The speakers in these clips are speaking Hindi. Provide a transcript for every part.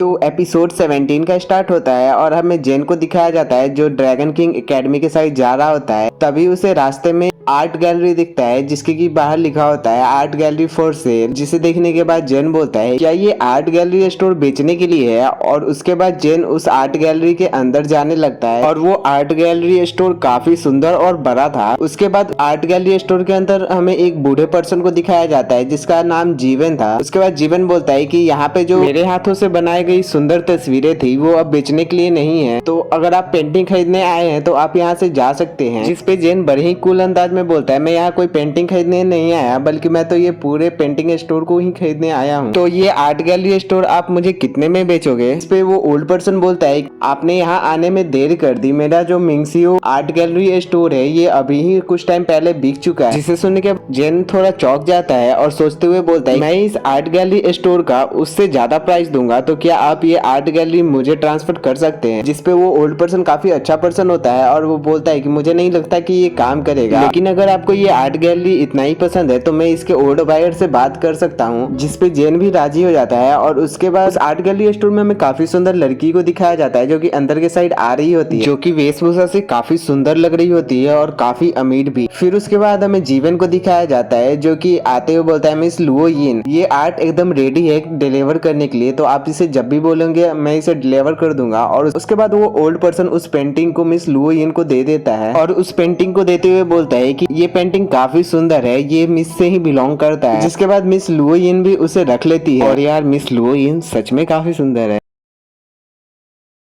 तो एपिसोड 17 का स्टार्ट होता है और हमें जेन को दिखाया जाता है जो ड्रैगन किंग एकेडमी के साइड जा रहा होता है। तभी उसे रास्ते में आर्ट गैलरी दिखता है जिसके की बाहर लिखा होता है आर्ट गैलरी फॉर सेल। जिसे देखने के बाद जेन बोलता है क्या ये आर्ट गैलरी स्टोर बेचने के लिए है। और उसके बाद जेन उस आर्ट गैलरी के अंदर जाने लगता है और वो आर्ट गैलरी स्टोर काफी सुंदर और बड़ा था। उसके बाद आर्ट गैलरी स्टोर के अंदर हमें एक बूढ़े पर्सन को दिखाया जाता है जिसका नाम जीवन था। उसके बाद जीवन बोलता है कि यहाँ पे जो मेरे हाथों से बनाई गई सुंदर तस्वीरें थी वो अब बेचने के लिए नहीं है, तो अगर आप पेंटिंग खरीदने आए हैं तो आप यहाँ से जा सकते हैं। जिसपे जेन बड़े ही कूल अंदाज में बोलता है मैं यहाँ कोई पेंटिंग खरीदने नहीं आया बल्कि मैं तो ये पूरे पेंटिंग स्टोर को ही खरीदने आया हूँ। तो ये आर्ट गैलरी स्टोर आप मुझे कितने में बेचोगे। इस पे वो ओल्ड पर्सन बोलता है आपने यहाँ आने में देर कर दी, मेरा जो मिंगसियो आर्ट गैलरी स्टोर है ये अभी ही कुछ टाइम पहले बिक चुका है। जिसे सुन के जेन थोड़ा चौंक जाता है और सोचते हुए बोलता है मैं इस आर्ट गैलरी स्टोर का उससे ज्यादा प्राइस दूंगा, तो क्या आप ये आर्ट गैलरी मुझे ट्रांसफर कर सकते हैं। जिसपे वो ओल्ड पर्सन काफी अच्छा पर्सन होता है और वो बोलता है कि मुझे नहीं लगता कि ये काम करेगा, लेकिन अगर आपको ये आर्ट गैलरी इतना ही पसंद है तो मैं इसके ओल्ड बायर से बात कर सकता हूँ। जिसपे जेन भी राजी हो जाता है और उसके बाद आर्ट गैलरी स्टोर में हमें काफी सुंदर लड़की को दिखाया जाता है जो कि अंदर के साइड आ रही होती है, जो कि वेशभूषा से काफी सुंदर लग रही होती है और काफी अमीर भी। फिर उसके बाद हमें जीवन को दिखाया जाता है जो कि आते हुए बोलता है मिस लुओ यिन ये आर्ट एकदम रेडी है डिलीवर करने के लिए, तो आप इसे जब भी बोलेंगे मैं इसे डिलीवर कर दूंगा। और उसके बाद वो ओल्ड पर्सन उस पेंटिंग को मिस लुओ यिन को दे देता है और उस पेंटिंग को देते हुए बोलता है कि ये पेंटिंग काफी सुंदर है, ये मिस से ही बिलोंग करता है। जिसके बाद मिस लुओ यिन भी उसे रख लेती है और यार मिस लुओ यिन सच में काफी सुंदर है।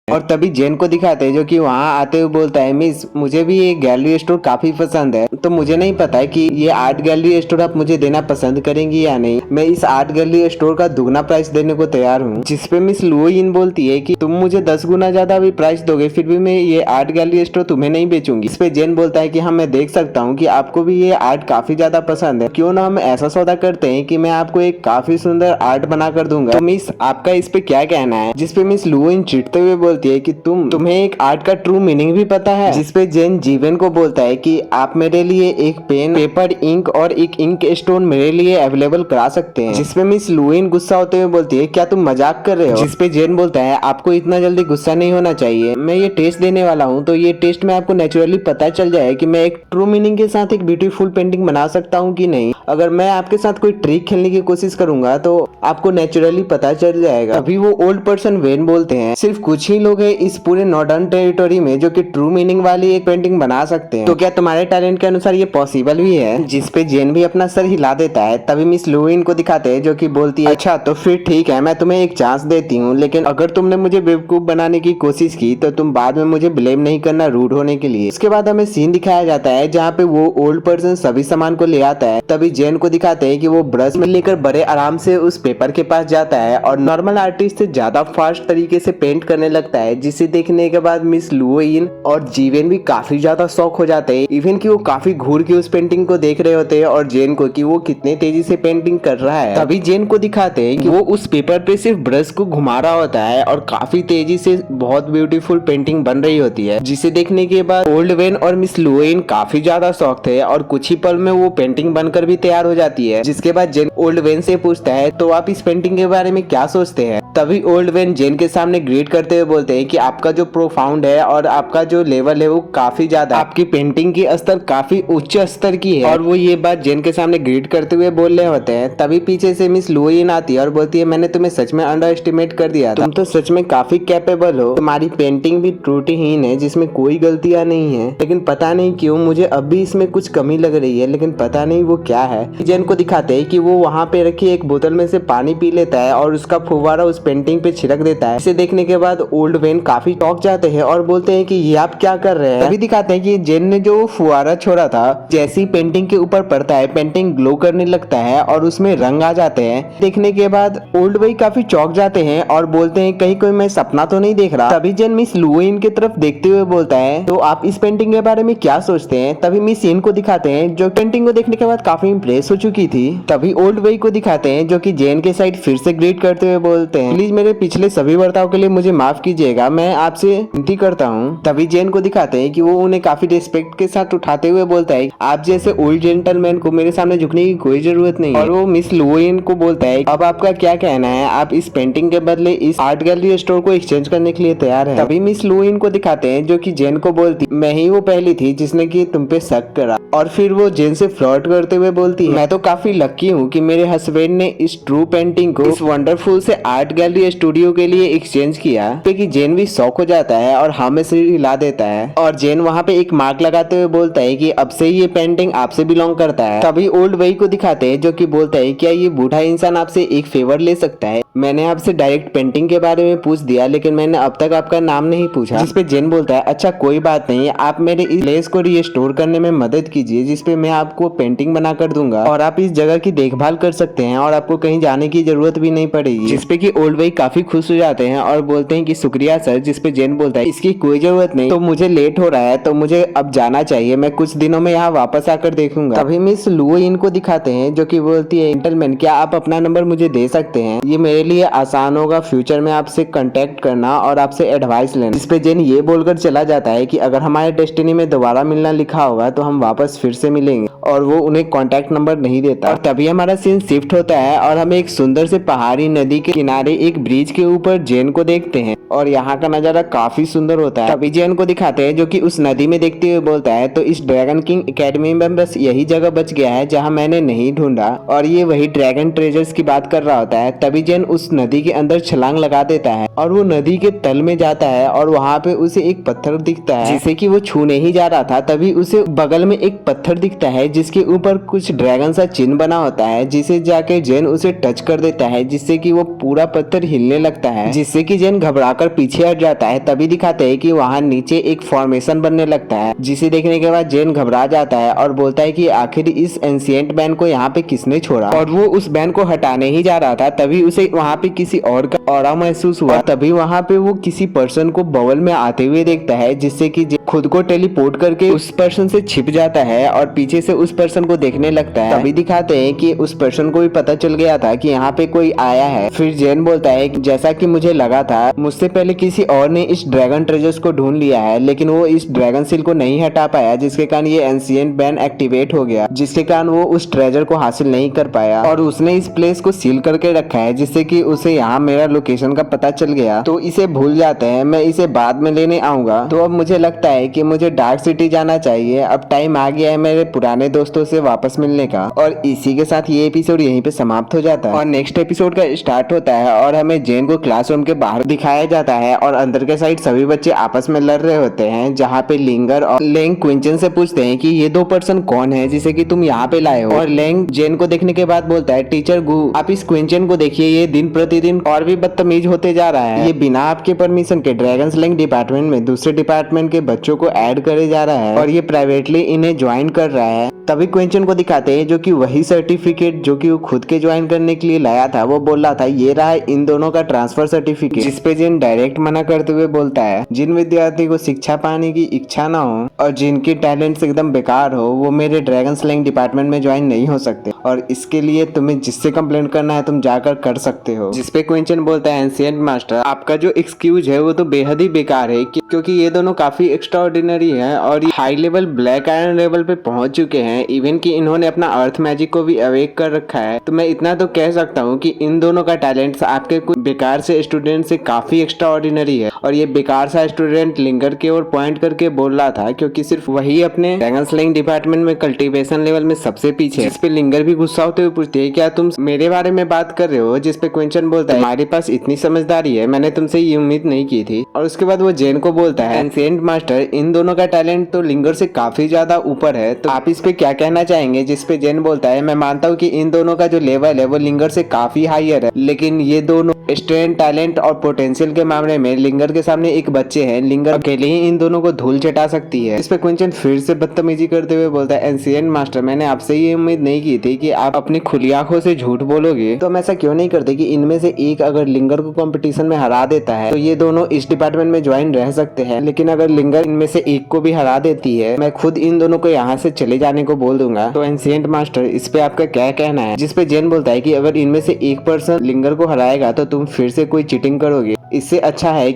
और तभी जेन को दिखाते हैं जो कि वहां आते हुए बोलता है मिस मुझे भी ये गैलरी स्टोर काफी पसंद है, तो मुझे नहीं पता है कि ये आर्ट गैलरी स्टोर आप मुझे देना पसंद करेंगी या नहीं, मैं इस आर्ट गैलरी स्टोर का दुगना प्राइस देने को तैयार हूँ। जिसपे मिस लुओ यिन बोलती है कि तुम मुझे 10 गुना ज्यादा भी प्राइस दोगे फिर भी मैं ये आर्ट गैलरी स्टोर तुम्हें नहीं बेचूंगी। इस पे जेन बोलता है कि हाँ मैं देख सकता हूँ कि आपको भी ये आर्ट काफी ज्यादा पसंद है, क्यों ना हम ऐसा सौदा करते हैं कि मैं आपको एक काफी सुंदर आर्ट बना कर दूंगा, तो मिस आपका इस पे क्या कहना है। जिसपे मिस लुओ यिन चिढ़ते हुए बोलती है कि तुम्हें एक आर्ट का ट्रू मीनिंग भी पता है। जिसपे जेन जीवन को बोलता है कि आप मेरे लिए एक पेन पेपर इंक और एक इंक स्टोन मेरे लिए अवेलेबल करा सकते हैं। जिसपे मिस लुओ यिन गुस्सा होते हुए बोलती है क्या तुम मजाक कर रहे हो। जिसपे जेन बोलता है आपको इतना जल्दी गुस्सा नहीं होना चाहिए, मैं ये टेस्ट देने वाला हूँ तो ये टेस्ट में आपको नेचुरली पता चल जाए कि मैं एक ट्रू मीनिंग के साथ एक ब्यूटीफुल पेंटिंग बना सकता हूँ कि नहीं। अगर मैं आपके साथ कोई ट्रिक खेलने की कोशिश करूंगा तो आपको नेचुरली पता चल जाएगा। अभी वो ओल्ड पर्सन वेन बोलते हैं सिर्फ कुछ ही लोग हैं इस पूरे नॉर्दर्न टेरिटोरी में जो कि ट्रू मीनिंग वाली एक पेंटिंग बना सकते हैं, तो क्या तुम्हारे टैलेंट के अनुसार ये पॉसिबल भी है। जिसपे जेन भी अपना सर हिला देता है। तभी मिस लुओ यिन को दिखाते हैं जो कि बोलती है अच्छा तो फिर ठीक है मैं तुम्हें एक चांस देती हूँ, लेकिन अगर तुमने मुझे बेवकूफ बनाने की कोशिश की तो तुम बाद में मुझे ब्लेम नहीं करना रूड होने के लिए। उसके बाद हमें सीन दिखाया जाता है जहाँ पे वो ओल्ड पर्सन सभी सामान को ले आता है। तभी जेन को दिखाते हैं कि वो ब्रश में लेकर बड़े आराम से उस पेपर के पास जाता है और नॉर्मल आर्टिस्ट से ज्यादा फास्ट तरीके से पेंट करने लगता है। जिसे देखने के बाद मिस लुओ यिन और जीवन भी काफी ज्यादा शॉक हो जाते हैं, इवन कि वो काफी घूर के उस पेंटिंग को देख रहे होते हैं और जेन को कि वो कितने तेजी से पेंटिंग कर रहा है। तभी जेन को दिखाते हैं कि वो उस पेपर पे सिर्फ ब्रश को घुमा रहा होता है और काफी तेजी से बहुत ब्यूटीफुल पेंटिंग बन रही होती है। जिसे देखने के बाद ओल्ड वेन और मिस लुओ यिन काफी ज्यादा शॉक थे और कुछ ही पल में वो पेंटिंग बनकर भी तैयार हो जाती है। जिसके बाद जेन ओल्ड वेन से पूछता है तो आप इस पेंटिंग के बारे में क्या सोचते हैं। तभी ओल्ड वेन जेन के सामने ग्रीट करते हुए बोलते हैं कि आपका जो प्रोफाउंड है और आपका जो लेवल है वो काफी ज्यादा, आपकी पेंटिंग की स्तर काफी उच्च स्तर की है। और वो ये बात जेन के सामने ग्रीट करते हुए बोल रहे होते हैं। तभी पीछे से मिस लुओ यिन आती है और बोलती है मैंने तुम्हें सच में अंडर एस्टिमेट कर दिया, तुम तो सच में काफी कैपेबल हो, तुम्हारी पेंटिंग भी त्रुटिहीन है जिसमें कोई गलतियां नहीं है, लेकिन पता नहीं क्यों मुझे अभी इसमें कुछ कमी लग रही है, लेकिन पता नहीं वो क्या है। जेन को दिखाते है कि वो वहाँ पे रखी एक बोतल में से पानी पी लेता है और उसका फुवारा उस पेंटिंग पे छिड़क देता है। इसे देखने के बाद ओल्ड वेन काफी चौंक जाते हैं और बोलते हैं कि ये आप क्या कर रहे हैं। तभी दिखाते हैं कि जेन ने जो फुवारा छोड़ा था जैसे ही पेंटिंग के ऊपर पड़ता है पेंटिंग ग्लो करने लगता है और उसमें रंग आ जाते हैं। देखने के बाद ओल्ड वेन काफी चौंक जाते हैं और बोलते हैं कहीं कोई मैं सपना तो नहीं देख रहा। तभी जेन मिस लुओ यिन की तरफ देखते हुए बोलता है तो आप इस पेंटिंग के बारे में क्या सोचते हैं। तभी मिस यिन को दिखाते हैं जो पेंटिंग को देखने के बाद काफी इंप्रेस हो चुकी थी। तभी ओल्ड वेन को दिखाते हैं जो कि जेन के साइड फिर से ग्रीट करते हुए बोलते हैं प्लीज मेरे पिछले सभी बर्ताव के लिए मुझे माफ कीजिएगा। कीजिएगा, मैं आपसे विनती करता हूँ। तभी जेन को दिखाते हैं कि वो उन्हें काफी रिस्पेक्ट के साथ उठाते हुए बोलता है आप जैसे ओल्ड जेंटलमैन को मेरे सामने झुकने की कोई जरूरत नहीं है। और वो मिस लुओइन को बोलता है अब आपका क्या कहना है, आप इस पेंटिंग के बदले इस आर्ट गैलरी स्टोर को एक्सचेंज करने के लिए तैयार है। तभी मिस लुओइन को दिखाते हैं जो कि जेन को बोलती मैं ही वो पहली थी जिसने की तुम पे शक करा। और फिर वो जेन से फ्लर्ट करते हुए बोलती है मैं तो काफी लकी हूँ कि मेरे हस्बैंड ने इस ट्रू पेंटिंग को इस वंडरफुल से आर्ट गैलरी स्टूडियो के लिए एक्सचेंज किया। कि जेन भी शॉक हो जाता है और हाँ में सिर हिला देता है और जेन वहाँ पे एक मार्क लगाते हुए बोलता है कि अब से ये पेंटिंग आपसे बिलोंग करता है। तभी ओल्ड वही को दिखाते हैं जो कि बोलता है क्या ये बूढ़ा इंसान आपसे एक फेवर ले सकता है, मैंने आपसे डायरेक्ट पेंटिंग के बारे में पूछ दिया लेकिन मैंने अब तक आपका नाम नहीं पूछा। जिसपे जेन बोलता है अच्छा कोई बात नहीं, आप मेरे इस प्लेस को रिस्टोर करने में मदद कीजिए जिसपे मैं आपको पेंटिंग बना कर दूंगा और आप इस जगह की देखभाल कर सकते हैं और आपको कहीं जाने की जरूरत भी नहीं पड़ेगी। जिसपे कि ओल्ड वही काफी खुश हो जाते हैं और बोलते हैं कि शुक्रिया सर। जिसपे जेन बोलता है इसकी कोई जरूरत नहीं, तो मुझे लेट हो रहा है तो मुझे अब जाना चाहिए, मैं कुछ दिनों में यहाँ वापस आकर देखूंगा। तभी मिस लुओ इनको दिखाते हैं जो कि बोलती है जेंटलमैन क्या आप अपना नंबर मुझे दे सकते हैं, ये मेरे लिए आसान होगा फ्यूचर में आपसे कांटेक्ट करना और आपसे एडवाइस लेना। जिसपे जेन ये बोलकर चला जाता है कि अगर हमारे डेस्टिनी में दोबारा मिलना लिखा होगा तो हम वापस फिर से मिलेंगे और वो उन्हें कांटेक्ट नंबर नहीं देता। और तभी हमारा सीन शिफ्ट होता है और हम एक सुंदर से पहाड़ी नदी के किनारे एक ब्रिज के ऊपर जेन को देखते हैं और यहाँ का नजारा काफी सुंदर होता है। तभी जेन को दिखाते हैं जो कि उस नदी में देखते हुए बोलता है तो इस ड्रैगन किंग एकेडमी में बस यही जगह बच गया है जहाँ मैंने नहीं ढूंढा। और ये वही ड्रैगन ट्रेजर्स की बात कर रहा होता है। तभी जेन उस नदी के अंदर छलांग लगा देता है और वो नदी के तल में जाता है और वहाँ पे उसे एक पत्थर दिखता है जिसे कि वो छूने ही जा रहा था। तभी उसे बगल में एक पत्थर दिखता है जिसके ऊपर कुछ ड्रैगन सा चिन्ह बना होता है जिसे जाके जेन उसे टच कर देता है जिससे कि वो पूरा पत्थर हिलने लगता है जिससे कि जेन घबराकर पीछे हट जाता है। तभी दिखाते हैं कि वहाँ नीचे एक फॉर्मेशन बनने लगता है जिसे देखने के बाद जेन घबरा जाता है और बोलता है कि आखिर इस एंशिएंट बैन को यहाँ पे किसने छोड़ा। और वो उस बैन को हटाने ही जा रहा था तभी उसे वहाँ पे किसी और का ऑरा महसूस हुआ। तभी वहाँ पे वो किसी पर्सन को बबल में आते हुए देखता है जिससे कि खुद को टेलीपोर्ट करके उस पर्सन से छिप जाता है और पीछे से उस पर्सन को देखने लगता है। तभी दिखाते हैं कि उस पर्सन को भी पता चल गया था कि यहाँ पे कोई आया है। फिर जेन बोलता है कि जैसा कि मुझे लगा था मुझसे पहले किसी और ने इस ड्रैगन ट्रेजर्स को ढूंढ लिया है लेकिन वो इस ड्रैगन सील को नहीं हटा पाया जिसके कारण ये एंशिएंट बैन एक्टिवेट हो गया जिसके कारण वो उस ट्रेजर को हासिल नहीं कर पाया और उसने इस प्लेस को सील करके रखा है जिससे कि उसे यहाँ मेरा लोकेशन का पता चल गया तो इसे भूल जाते हैं, मैं इसे बाद में लेने आऊंगा। तो अब मुझे लगता है कि मुझे डार्क सिटी जाना चाहिए, अब टाइम आ गया है मेरे पुराने दोस्तों से वापस मिलने का। और इसी के साथ ये एपिसोड यहीं पे समाप्त हो जाता है और नेक्स्ट एपिसोड का स्टार्ट होता है और हमें जेन को क्लासरूम के बाहर दिखाया जाता है और अंदर के साइड सभी बच्चे आपस में लड़ रहे होते हैं जहाँ पे लिंगर और लेंग क्विंचन से पूछते हैं कि ये दो पर्सन कौन है जिसे कि तुम यहाँ पे लाए हो। और लेंग जेन को देखने के बाद बोलता है टीचर गु आप इस क्विंचन को देखिए, ये दिन प्रतिदिन और भी बदतमीज होते जा रहा है, ये बिना आपके परमिशन के ड्रैगन स्लेइंग डिपार्टमेंट में दूसरे डिपार्टमेंट के बच्चों को ऐड करे जा रहा है और ये प्राइवेटली इन्हें ज्वाइन कर रहा है। तभी क्विंचन को दिखाते हैं जो कि वही सर्टिफिकेट जो कि वो खुद के ज्वाइन करने के लिए लाया था, वो बोल रहा था ये रहा इन दोनों का ट्रांसफर सर्टिफिकेट। जिसपे जेन डायरेक्ट मना करते हुए बोलता है जिन विद्यार्थी को शिक्षा पाने की इच्छा ना हो और जिनकी टैलेंट्स एकदम बेकार हो वो मेरे ड्रैगन स्लेइंग डिपार्टमेंट में ज्वाइन नहीं हो सकते और इसके लिए तुम्हें जिससे कंप्लेंट करना है तुम जाकर कर सकते हो। जिसपे क्विंचन बोलता है एंशिएंट मास्टर आपका जो एक्सक्यूज है वो तो बेहद ही बेकार है क्योंकि ये दोनों काफी एक्स्ट्राऑर्डिनरी है और high level black iron level पे पहुंच चुके हैं, इवन कि इन्होंने अपना अर्थ मैजिक को भी अवेक कर रखा है। तो मैं इतना तो कह सकता हूँ कि इन दोनों का टैलेंट आपके कुछ बेकार से स्टूडेंट से काफी एक्स्ट्राऑर्डिनरी है। और ये बेकार सा स्टूडेंट लिंगर के ओर पॉइंट करके बोल रहा था क्योंकि सिर्फ वही अपने ड्रैगन स्लेइंग डिपार्टमेंट में कल्टीवेशन लेवल में सबसे पीछे। जिस पे लिंगर भी गुस्सा होते हुए पूछती है क्या तुम मेरे बारे में बात कर रहे हो। जिसपे क्विंचन बोलता है हमारे पास इतनी समझदारी है, मैंने तुमसे ये उम्मीद नहीं की थी। और उसके बाद वो जेन को बोलता है एंशिएंट मास्टर इन दोनों का टैलेंट तो लिंगर से काफी ज्यादा ऊपर है, तो आप इस पे क्या कहना चाहेंगे। जिसपे जेन बोलता है मैं मानता हूँ कि इन दोनों का जो लेवल है वो लिंगर से काफी हायर है, लेकिन ये दोनों स्ट्रेंथ टैलेंट और पोटेंशियल के मामले में लिंगर के सामने एक बच्चे हैं, लिंगर अकेले ही इन दोनों को धूल चटा सकती है। इस पे क्विंचन फिर से बदतमीजी करते हुए बोलता है एंशिएंट मास्टर मैंने आपसे ये उम्मीद नहीं की थी कि आप अपनी खुली आंखों से झूठ बोलोगे, तो हम ऐसा क्यों नहीं करते कि इनमें से एक अगर लिंगर को कंपटीशन में हरा देता है तो ये दोनों इस डिपार्टमेंट में ज्वाइन रह सकते हैं, लेकिन अगर लिंगर इनमें से एक को भी हरा देती है मैं खुद इन दोनों को यहाँ से चले जाने को को बोल दूंगा। तो एंशिएंट मास्टर, इस पे आपका क्या कहना है? जिस पे जेन बोलता है कि अगर इनमें से एक पर्सन लिंगर को हराएगा तो तुम फिर से कोई चीटिंग करोगे। इससे अच्छा है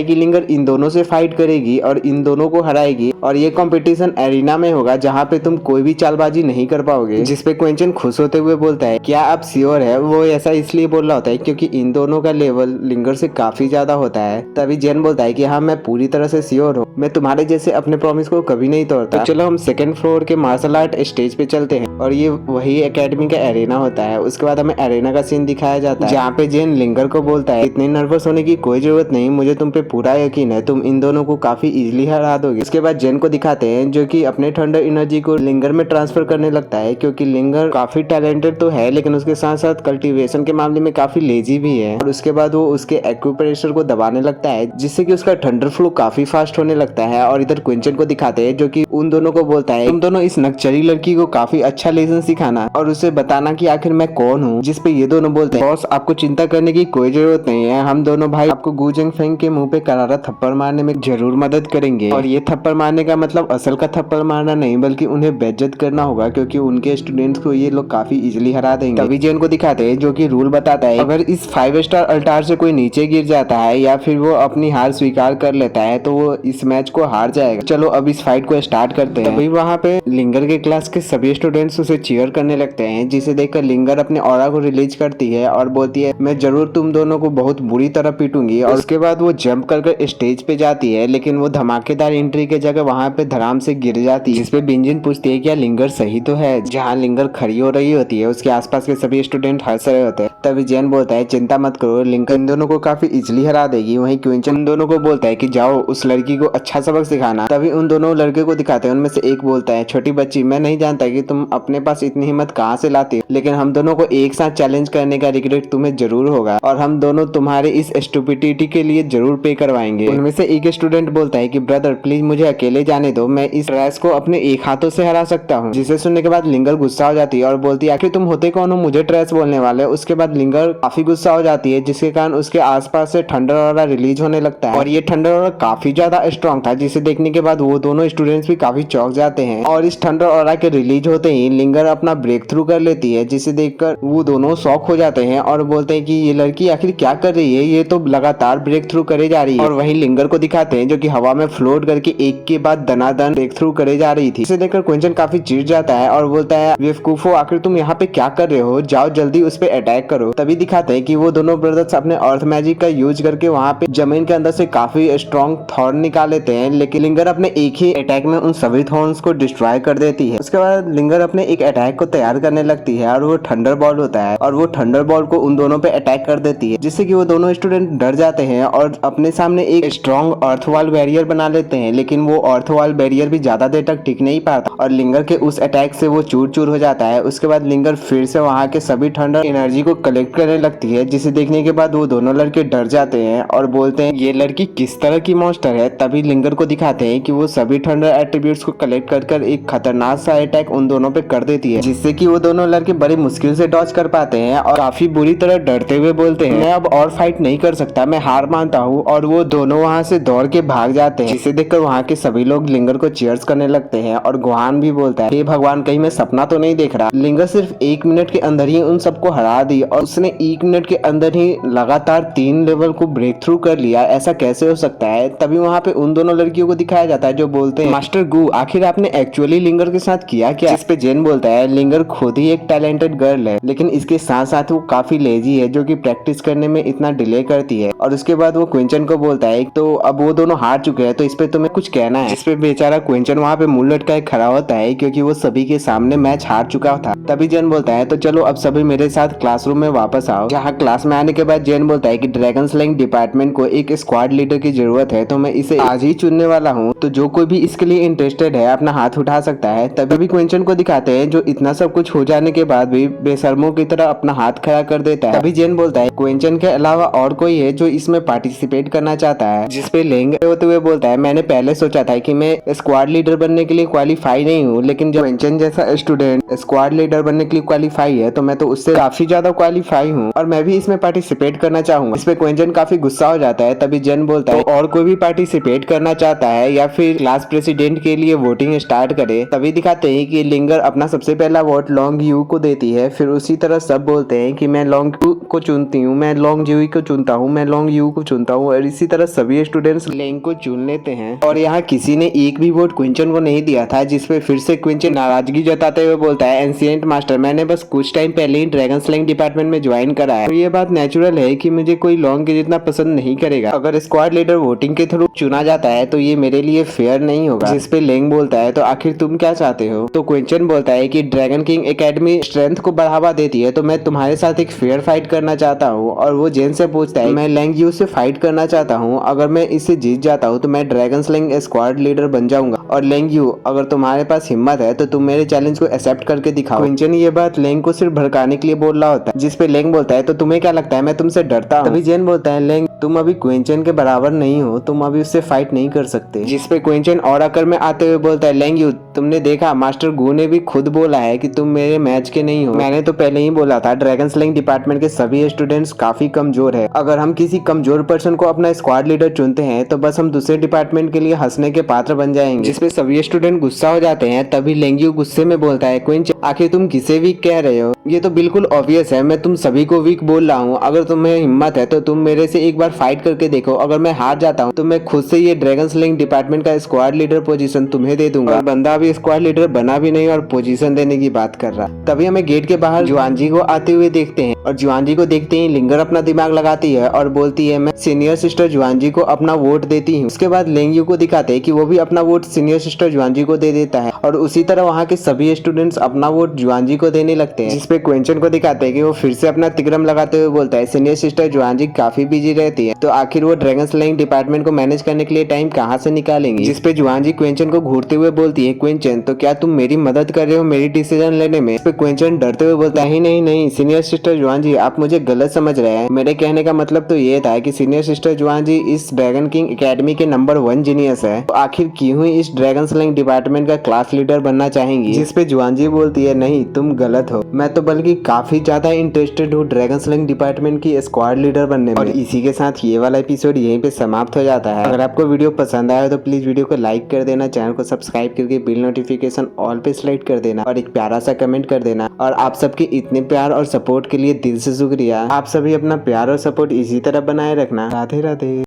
कि लिंगर इन दोनों से फाइट करेगी और इन दोनों को हराएगी, और ये कंपटीशन एरिना में होगा जहाँ पे तुम कोई भी चालबाजी नहीं कर पाओगे। जिस पे क्वेंचन खुश होते हुए बोलता है, क्या आप श्योर है? वो ऐसा इसलिए बोल रहा होता है क्योंकि इन दोनों का लेवल लिंगर से काफी ज्यादा होता है। तभी जेन बोलता है कि हाँ, मैं पूरी तरह से श्योर हूँ, मैं तुम्हारे जैसे अपने प्रॉमिस को कभी नहीं तोड़ता। तो चलो हम सेकंड फ्लोर के मार्शल आर्ट स्टेज पे चलते हैं, और ये वही एकेडमी का एरेना होता है। उसके बाद हमें एरेना का सीन दिखाया जाता है जहाँ पे जेन लिंगर को बोलता है, इतनी नर्वस होने की कोई जरूरत नहीं, मुझे तुम पे पूरा यकीन है, तुम इन दोनों को काफी इजीली हरा दोगे। उसके बाद जेन को दिखाते हैं जो कि अपने थंडर एनर्जी को लिंगर में ट्रांसफर करने लगता है, क्योंकि लिंगर काफी टैलेंटेड तो है लेकिन उसके साथ साथ कल्टीवेशन के मामले में काफी लेजी भी है। और उसके बाद वो उसके एक्यूप्रेशर को दबाने लगता है जिससे कि उसका थंडर फ्लो काफी फास्ट होने लगता है। और इधर क्विंचन को दिखाते हैं जो कि उन दोनों को बोलता है, तुम दोनों इस नक्चरी लड़की को काफी अच्छा लेसन सिखाना और उसे बताना कि आखिर मैं कौन हूँ। जिस पे ये दोनों बोलते हैं, बॉस आपको चिंता करने की कोई जरूरत नहीं है, हम दोनों भाई आपको गुजेंग फेंग के मुंह पे करारा थप्पड़ मारने में जरूर मदद करेंगे। और ये थप्पड़ मारने का मतलब असल का थप्पड़ मारना नहीं, बल्कि उन्हें बेइज्जत करना होगा, क्योंकि उनके स्टूडेंट्स को ये लोग काफी इजीली हरा देंगे। तभी जेन को दिखाते हैं जो कि रूल बताता है, अगर इस 5 स्टार अल्टार से कोई नीचे गिर जाता है या फिर वो अपनी हार स्वीकार कर लेता है तो वो इस मैच को हार जाएगा। चलो अब इस फाइट को स्टार्ट करते हैं। तभी वहाँ पे लिंगर के क्लास के सभी स्टूडेंट्स उसे चीयर करने लगते हैं, जिसे देखकर लिंगर अपने ऑरा को रिलीज करती है और बोलती है, मैं जरूर तुम दोनों को बहुत बुरी तरह पीटूंगी। और उसके बाद वो जंप कर स्टेज पे जाती है, लेकिन वो धमाकेदार एंट्री के जगह वहाँ पे धड़ाम से गिर जाती है। जिसपे बिंजिन पूछती है, क्या लिंगर सही तो है? जहाँ लिंगर खड़ी हो रही होती है उसके आसपास के सभी स्टूडेंट हंस रहे होते हैं। तभी जेन बोलता है, चिंता मत करो, लिंगर इन दोनों को काफी इजिली हरा देगी। वहीं क्विंचन उन दोनों को बोलता है कि जाओ उस लड़की को अच्छा सबक सिखाना। तभी उन दोनों लड़के को दिखाते हैं, उनमें से एक बोलता है, छोटी बच्ची, मैं नहीं जानता कि तुम अपने पास इतनी हिम्मत कहाँ से लाती हो, लेकिन हम दोनों को एक साथ चैलेंज करने का रिग्रेट तुम्हें जरूर होगा और हम दोनों तुम्हारे इस स्टुपिडिटी के लिए जरूर पे करवाएंगे। उनमें से एक स्टूडेंट बोलता है कि ब्रदर प्लीज मुझे अकेले जाने दो, मैं इस रेस को अपने एक हाथों से हरा सकता हूँ। जिसे सुनने के बाद लिंगर गुस्सा हो जाती है और बोलती है, आखिर तुम होते कौन हो मुझे ट्रेस बोलने वाले? उसके बाद लिंगर काफी गुस्सा हो जाती है, जिसके कारण उसके आसपास से थंडर ऑरा रिलीज होने लगता है। और ये थंडर ऑरा काफी ज्यादा स्ट्रॉन्ग था, जिसे देखने के बाद वो दोनों स्टूडेंट्स भी काफी चौंक जाते हैं। और इस थंडर ऑरा के रिलीज होते ही लिंगर अपना ब्रेक थ्रू कर लेती है, जिसे देखकर वो दोनों शॉक हो जाते हैं और बोलते हैं कि ये लड़की आखिर क्या कर रही है, ये तो लगातार ब्रेक थ्रू करे जा रही है। और वहीं लिंगर को दिखाते हैं जो कि हवा में फ्लोट करके एक के बाद दनादन ब्रेक थ्रू करे जा रही थी। इसे देखकर क्विंचन काफी चिढ़ जाता है और बोलता है, बेवकूफो, आखिर तुम यहाँ पे क्या कर रहे हो, जाओ जल्दी उस पे अटैक करो। तभी दिखाते हैं कि वो दोनों ब्रदर्स अपने अर्थ मैजिक का यूज करके वहाँ पे जमीन के अंदर से काफी स्ट्रॉन्ग थॉर्न निकाल लेते हैं, लेकिन लिंगर अपने एक ही अटैक में उन सभी थॉर्न्स को डिस्ट्रॉय कर देती है। उसके बाद लिंगर अपने एक अटैक को तैयार करने लगती है और वो थंडर बॉल होता है और वो थंडर बॉल को उन दोनों पे अटैक कर देती है, जिससे कि वो दोनों स्टूडेंट डर जाते हैं और अपने सामने एक स्ट्रॉन्ग अर्थ वॉल बैरियर बना लेते हैं। लेकिन वो अर्थ वॉल बैरियर भी ज्यादा देर तक टिक नहीं पाता और लिंगर के उस अटैक से वो चूर चूर हो जाता है। उसके बाद लिंगर फिर से वहाँ के सभी थंडर एनर्जी को कलेक्ट करने लगती है, जिसे देखने के बाद वो दोनों लड़के डर जाते हैं और बोलते हैं, ये लड़की किस तरह की मॉन्स्टर है। तभी लिंगर को दिखाते हैं कि वो सभी थंडर एट्रीब्यूट्स को कलेक्ट कर एक खतरनाक सा अटैक उन दोनों पे कर देती है, जिससे कि वो दोनों लड़के बड़ी मुश्किल से डॉज कर पाते हैं और काफी बुरी तरह डरते हुए बोलते हैं, मैं अब और फाइट नहीं कर सकता, मैं हार मानता हूँ। और वो दोनों वहाँ से दौड़ के भाग जाते हैं, जिसे देखकर वहाँ के सभी लोग लिंगर को चीयर्स करने लगते हैं और गुहान भी बोलता है, हे भगवान, कहीं मैं सपना तो नहीं देख रहा। लिंगर सिर्फ 1 मिनट के अंदर ही उन सबको हरा दी और उसने 1 मिनट के अंदर ही लगातार 3 लेवल को ब्रेक थ्रू कर लिया, ऐसा कैसे हो सकता है। तभी वहाँ पे उन दोनों लड़कियों को दिखाया जाता है जो बोलते हैं, मास्टर गू, आखिर आपने एक्चुअली लिंगर के साथ किया क्या? जिस पे जेन बोलता है, लिंगर खुद ही एक टैलेंटेड गर्ल है, लेकिन इसके साथ साथ वो काफी लेजी है, जो कि प्रैक्टिस करने में इतना डिले करती है। और उसके बाद वो क्विंचन को बोलता है, तो अब वो दोनों हार चुके हैं तो इस पे तुम्हें कुछ कहना है। जिस पे बेचारा क्विंचन वहाँ पे मुंह लटकाए खड़ा होता है, क्योंकि वो सभी के सामने मैच हार चुका था। तभी जेन बोलता है, तो चलो अब सभी मेरे साथ क्लासरूम में वापस आओ। जहाँ क्लास में आने के बाद जेन बोलता है कि ड्रैगन स्लेइंग डिपार्टमेंट को एक स्क्वाड लीडर की जरूरत है, तो मैं इसे आज ही चुनने वाला हूँ, तो जो कोई भी इसके लिए इंटरेस्टेड है अपना हाथ उठा सकता है। तभी क्विंचन को दिखाते हैं जो इतना सब कुछ हो जाने के बाद भी बेशर्मों की तरह अपना हाथ खड़ा कर देता है। तभी जेन बोलता है, क्विंचन के अलावा और कोई है जो इसमें पार्टिसिपेट करना चाहता है। जिस पे लेंगे होते हुए बोलता है, मैंने पहले सोचा था कि मैं स्क्वाड लीडर बनने के लिए क्वालिफाई नहीं हूँ, लेकिन जब क्विंचन जैसा स्टूडेंट स्क्वाड लीडर बनने के लिए क्वालिफाई है तो मैं तो उससे काफी ज्यादा क्वालिफाई हूँ और मैं भी इसमें पार्टिसिपेट करना चाहूंगा। इस पे क्विंचन काफी गुस्सा हो जाता है। तभी जेन बोलता है, और कोई भी पार्टिसिपेट करना चाहता है या फिर क्लास प्रेसिडेंट के लिए वोटिंग स्टार्ट करे, तभी दिखाते हैं कि लिंगर अपना सबसे पहला वोट लॉन्ग यू को देती है। फिर उसी तरह सब बोलते हैं कि मैं लॉन्ग यू को चुनती हूँ, मैं लॉन्ग जूई को चुनता हूँ, मैं लॉन्ग यू को चुनता हूँ, और इसी तरह सभी स्टूडेंट्स लेंग को चुन लेते हैं। और यहाँ किसी ने एक भी वोट क्विंचन को नहीं दिया था, जिसपे फिर से क्विंचन नाराजगी जताते हुए बोलता है, एंशिएंट मास्टर, मैंने बस कुछ टाइम पहले ही ड्रैगन स्लेइंग डिपार्टमेंट में ज्वाइन करा है, तो ये बात नेचुरल है कि मुझे कोई लॉन्ग के जितना पसंद नहीं करेगा। अगर स्क्वाड लीडर वोटिंग के थ्रू चुना जाता है तो ये मेरे लिए फेयर नहीं होगा। जिसपे लेंग बोलता है, तो आखिर तुम क्या चाहते हो? तो क्विंचन बोलता है कि ड्रैगन किंग एकेडमी स्ट्रेंथ को बढ़ावा देती है, तो मैं तुम्हारे साथ एक फेयर फाइट करना चाहता हूँ। और वो जेन से पूछता है, मैं लेंग यू से फाइट करना चाहता हूँ, अगर मैं इससे जीत जाता हूँ तो मैं ड्रैगन स्लेइंग स्क्वाड लीडर बन जाऊंगा। और लेंग यू, अगर तुम्हारे पास हिम्मत है तो तुम मेरे चैलेंज को एक्सेप्ट करके दिखाओ। क्विंचन ये बात लेंग को सिर्फ भड़काने के लिए बोल रहा होता है, जिसपे लेंग बोलता है, तो तुम्हें क्या लगता है मैं तुमसे डरता हूँ? तभी जेन बोलता है, लेंग तुम अभी क्विंचन के बराबर नहीं हो, तुम अभी उससे फाइट नहीं कर सकते। जिसपे क्विंचन और आकर में आते हुए बोलता है, लेंग यू, तुमने देखा मास्टर गू ने भी खुद बोला है कि तुम मेरे मैच के नहीं हो। मैंने तो पहले ही बोला था ड्रैगन स्लेइंग डिपार्टमेंट के सभी स्टूडेंट्स काफी कमजोर है। अगर हम किसी कमजोर पर्सन को अपना स्क्वाड लीडर चुनते हैं तो बस हम दूसरे डिपार्टमेंट के लिए हंसने के पात्र बन जाएंगे। जिसपे सभी स्टूडेंट गुस्सा हो जाते हैं। तभी लेंग यू गुस्से में बोलता है, क्विंचन आखिर तुम किसे वीक कह रहे हो? ये तो बिल्कुल ऑब्वियस है, मैं तुम सभी को वीक बोल रहा हूँ। अगर तुम्हें हिम्मत है तो तुम मेरे से एक बार फाइट करके देखो, अगर मैं हार जाता हूँ तो मैं खुद से ये ड्रैगन स्लेइंग डिपार्टमेंट का स्क्वाड लीडर पोजीशन तुम्हें दे दूंगा। और बंदा अभी स्क्वाड लीडर बना भी नहीं और पोजीशन देने की बात कर रहा। तभी हमें गेट के बाहर जुआनजी को आते हुए देखते हैं, और जुआनजी को देखते ही लिंगर अपना दिमाग लगाती है और बोलती है, मैं सीनियर सिस्टर जुआनजी को अपना वोट देती हूँ। उसके बाद लेंग यू को दिखाते हैं कि वो भी अपना वोट सीनियर सिस्टर जुआनजी को दे देता है, और उसी तरह वहाँ के सभी स्टूडेंट्स अपना वोट जुआनजी को देने लगते हैं। जिसपे क्विंचन को दिखाते हैं कि वो फिर से अपना तिग्रम लगाते हुए बोलता है, सीनियर सिस्टर जुआनजी काफी बिजी रहती है, तो आखिर वो ड्रैगन स्लेइंग डिपार्टमेंट को मैनेज करने के लिए टाइम कहाँ से निकालेंगे। जिसपे जुआनजी क्विंचन को घूरते हुए बोलती है, क्विंचन, तो क्या तुम मेरी मदद कर रहे हो मेरी डिसीजन लेने में? इस पे क्विंचन डरते हुए बोलता है, नहीं नहीं सीनियर सिस्टर जुआनजी, आप मुझे गलत समझ रहे हैं। मेरे कहने का मतलब तो ये था कि सीनियर सिस्टर जुआनजी इस ड्रैगन किंग एकेडमी के नंबर 1 जीनियस है, तो आखिर क्यों ही इस ड्रैगन स्लेइंग डिपार्टमेंट का क्लास लीडर बनना चाहेंगी। जिसपे जुआनजी बोलती है, नहीं तुम गलत हो, मैं तो बल्कि काफी ज्यादा इंटरेस्टेड हूँ ड्रैगन स्लेइंग डिपार्टमेंट की स्क्वाड लीडर बनने में। और इसी के साथ ये वाला एपिसोड यहीं पे समाप्त हो जाता है। अगर आपको वीडियो पसंद आया तो प्लीज वीडियो को लाइक कर देना, चैनल को सब्सक्राइब करके बिल नोटिफिकेशन ऑल पे सिलेक्ट कर देना, और एक प्यारा सा कमेंट कर देना। और आप सबके इतने प्यार और सपोर्ट के लिए दिल से शुक्रिया। आप सभी अपना प्यार और सपोर्ट इसी तरह बनाए रखना। राधे राधे।